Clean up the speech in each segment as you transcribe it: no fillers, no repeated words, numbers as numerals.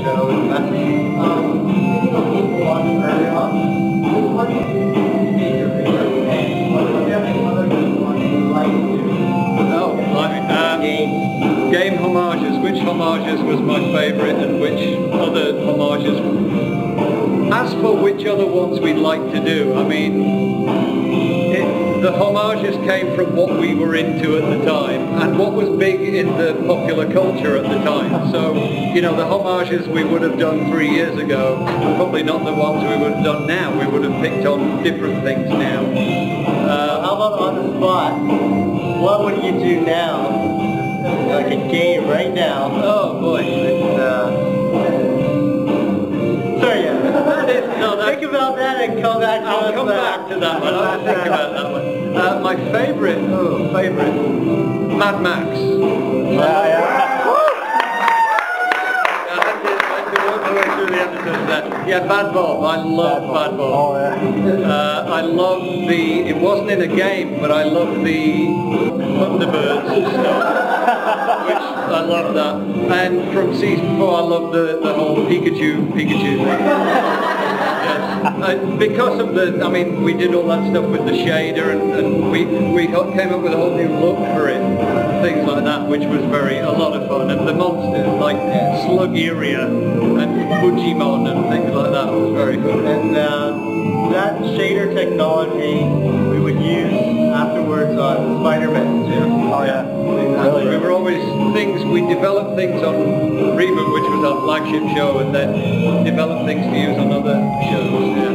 show and message. People watching early on. What do you think your favorite game? What do you have any other ones you like to do? Game homages. Which homages was my favourite and which other homages? As for which other ones we'd like to do, I mean, the homages came from what we were into at the time and what was big in the popular culture at the time. So, you know, the homages we would have done 3 years ago are probably not the ones we would have done now. We would have picked on different things now. How about on the spot? What would you do now? Like a game right now. Oh boy. Sorry, think about that and come back to us. I'll come back to that one. I'll think about that one. My favourite, Mad Max. Yeah, Bad Bob. I love Bad Bob. Oh, yeah. I love it wasn't in a game, but I love the Thunderbirds stuff, which I love that. And from season 4, I love the whole Pikachu thing. Yes. Because of I mean, we did all that stuff with the shader and we came up with a whole new look for it, things like that, which was a lot of fun. And the monsters like Slugiria and Fujimon and things like that was very fun. And that shader technology we would use afterwards on Spider-Man too. Oh yeah. Exactly. We were always we developed things on ReBoot, which was our flagship show, and then developed things to use on other shows. Yeah.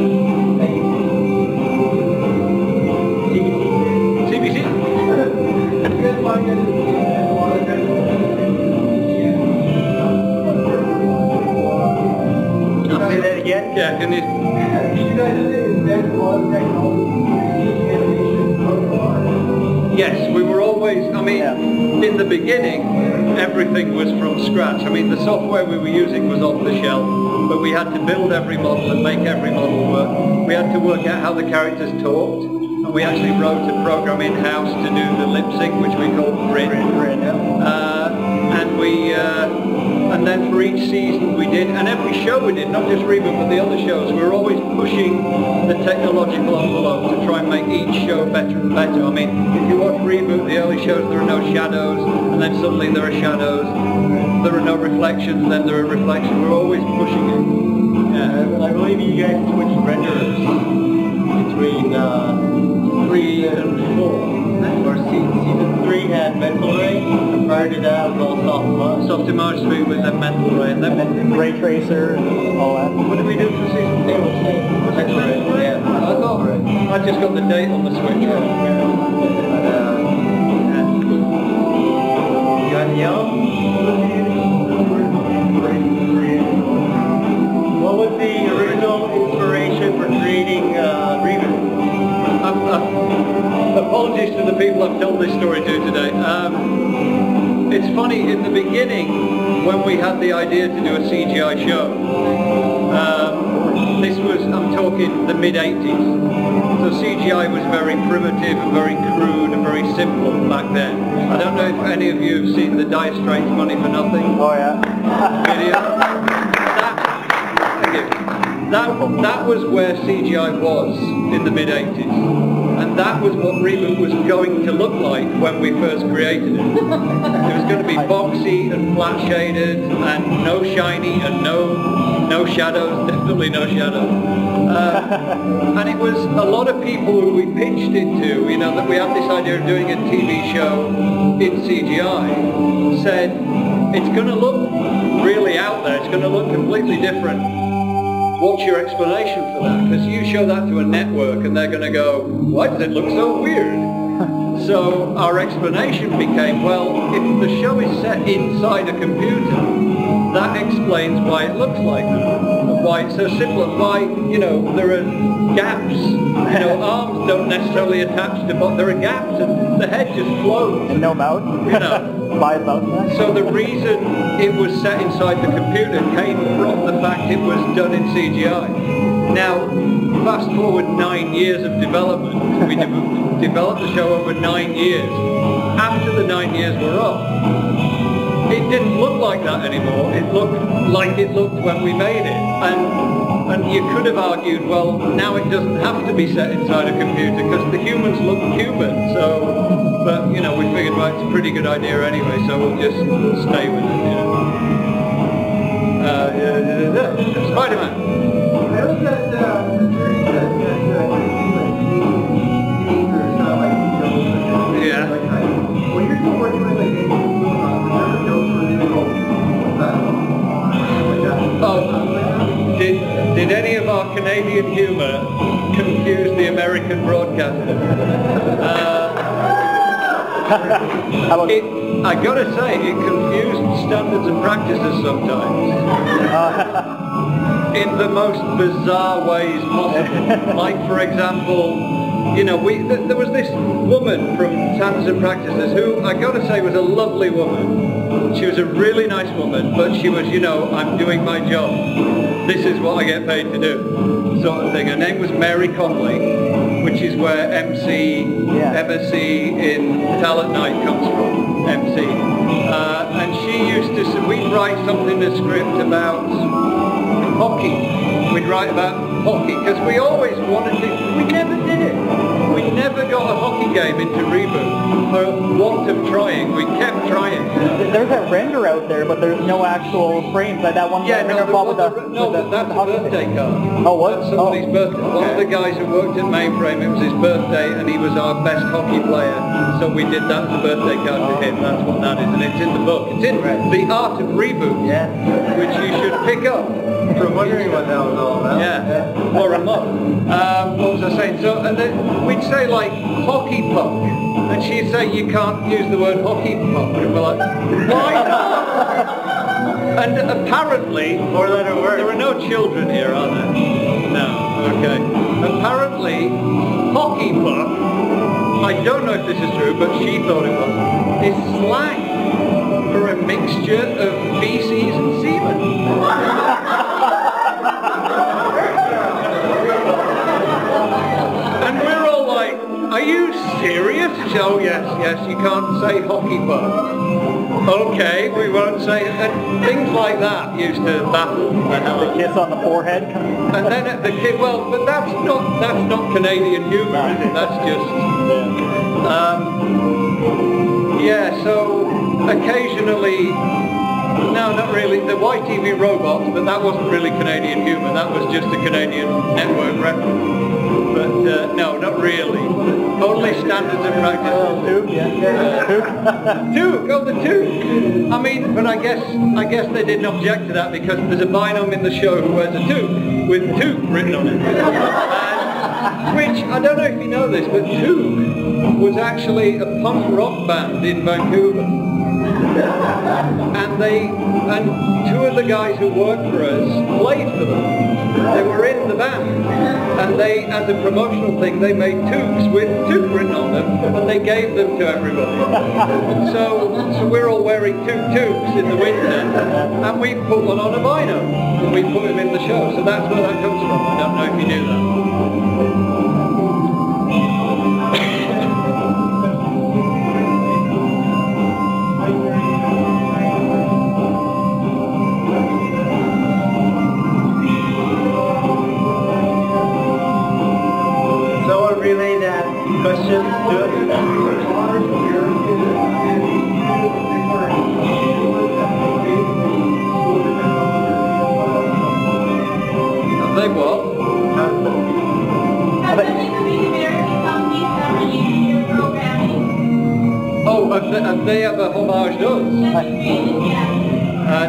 CBC. Say that again? Yeah, can you? You guys invent a lot of technology, animation, yes, we were always, I mean, in the beginning, everything was from scratch. I mean, the software we were using was off the shelf, but we had to build every model and make every model work. We had to work out how the characters talked, and we actually wrote a program in-house to do the lip sync, which we called Grin. And then for each season we did, and every show we did, not just ReBoot but the other shows, we were always pushing the technological envelope to try and make each show better and better. I mean, if you watch ReBoot, the early shows, there are no shadows, and then suddenly there are shadows. There are no reflections, then there are reflections. We're always pushing it. Yeah, I believe you guys switched renderers between 3 and 4. Or season 3 had mental ray, and prior to that was all soft image 3 with a mental ray, and then ray tracer and all that. What did we do for season 4? Mental ray, yeah. I thought I just got the date on the Switch. You got yellow? What was the original inspiration for creating ReBoot? Apologies to the people I've told this story to today. It's funny, in the beginning, when we had the idea to do a CGI show, this was, I'm talking the mid-80s, so CGI was very primitive and very crude and very simple back then. I don't know if any of you have seen the Dire Straits Money for Nothing Oh yeah. video. That was where CGI was in the mid-80s. And that was what ReBoot was going to look like when we first created it. It was going to be boxy and flat shaded and no shiny and no shadows, definitely no shadows. And it was a lot of people who we pitched it to, you know, that we had this idea of doing a TV show in CGI, said it's going to look really out there, it's going to look completely different. What's your explanation for that? Because you show that to a network and they're going to go, why does it look so weird? So our explanation became, well, if the show is set inside a computer, that explains why it looks like that. Why it's so simple and why, you know, there are gaps. You know, arms don't necessarily attach to, but there are gaps and the head just floats. And no mouth? You know. By mouth. So the reason it was set inside the computer came from the fact it was done in CGI. Now, fast forward 9 years of development. We developed the show over 9 years. After the 9 years were up, it didn't look like that anymore. It looked like it looked when we made it. And you could have argued, well, now it doesn't have to be set inside a computer because the humans look human. So, but you know, we figured, well, it's a pretty good idea anyway, so we'll just stay with it. You know. Spider-Man. I was at the series that Yeah. when you're still working with like the jokes were really cool. Oh, did any of our Canadian humour confuse the American broadcaster? I gotta say, it confused standards and practices sometimes. In the most bizarre ways possible. Like, for example, you know, there was this woman from Standards and Practices who, I gotta say, was a lovely woman. She was a really nice woman, but she was, you know, I'm doing my job. This is what I get paid to do, sort of thing. Her name was Mary Conley, which is where MSc in Talent Night comes from, MC. And she used to, we'd write something in a script about hockey. We'd write about hockey, because we always wanted to, we never did it. We never got a hockey game into ReBoot for want of trying. We kept trying. There's a render out there, but there's no actual frames. Like that one. Yeah, no, that's a birthday card. Oh, what? That's somebody's birthday. Okay. One of the guys who worked at Mainframe, it was his birthday, and he was our best hockey player. So we did that as a birthday card to him. That's what that is, and it's in the book. It's in The Art of ReBoot, which you should pick up. From wondering what that was all about. Yeah, or a lot. What was I saying? So, and then we'd say like hockey puck, and she'd say you can't use the word hockey puck, and we're like, why not? And apparently, there are no children here, are there? No. Okay. Apparently, hockey puck, I don't know if this is true, but she thought it was, is slang for a mixture of feces and semen. And we're all like, are you serious? Oh yes, you can't say hockey puck. Okay, we won't say it. And things like that used to baffle the hell. The kiss on the forehead. And then the kid, well, but that's not Canadian humour, is it? That's just yeah, so occasionally, no, not really. The YTV robots, but that wasn't really Canadian humour. That was just a Canadian network reference. But no, not really. Only standards and practices. Toque, yeah. Toque, oh, the Toque. I mean, but I guess they didn't object to that because there's a binom in the show who wears a toque with Toque written on it. Which, I don't know if you know this, but Toque was actually a punk rock band in Vancouver. And two of the guys who worked for us played for them. They were in the band, and they, as a promotional thing, they made toques with Toque written on them, and they gave them to everybody. So we're all wearing toques in the winter, and we put one on a vinyl, and we put him in the show. So that's where that comes from. I don't know if you knew that. Relay that question to it. They what? Oh, have they ever homaged us?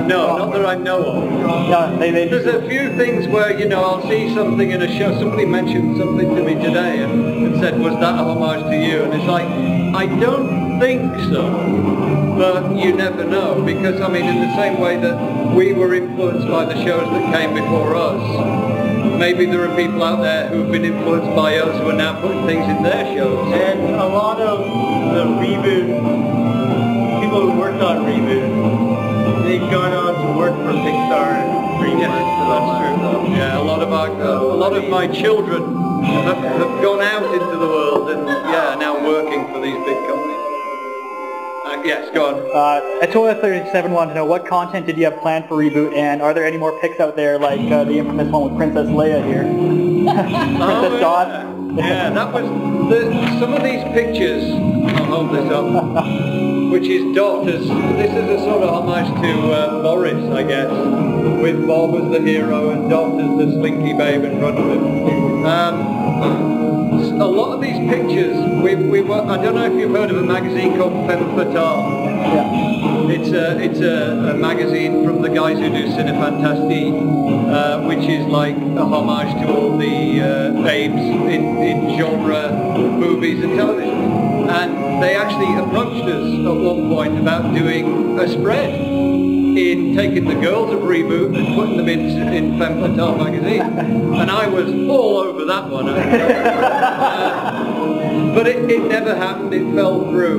No, not that I know of. No, There's a few things where, you know, I'll see something in a show. Somebody mentioned something to me today and said, was that a homage to you? And it's like, I don't think so, but you never know. Because, I mean, in the same way that we were influenced by the shows that came before us, maybe there are people out there who've been influenced by us who are now putting things in their shows. And a lot of the ReBoot, people who worked on ReBoot, they've gone on to work for Pixar and DreamWorks. Yeah, that's true. Yeah, a lot of my children have gone out into the world and yeah, now working for these big companies. Yes, go on. Atoya37 wanted to know what content did you have planned for Reboot, and are there any more pics out there like the infamous one with Princess Leia here? Princess Dot? Yeah, that was some of these pictures. I'll hold this up. Which is Dot. This is a sort of homage to Boris, I guess, with Bob as the hero and Dot as the slinky babe in front of him. A lot of these pictures, I don't know if you've heard of a magazine called Femme Fatale. Yeah. It's a magazine from the guys who do Cine Fantastique, which is like a homage to all the babes in genre movies and television. And they actually approached us at one point about doing a spread in taking the girls of Reboot and putting them in Femme Fatale magazine. And I was all over that one. But it never happened, it fell through.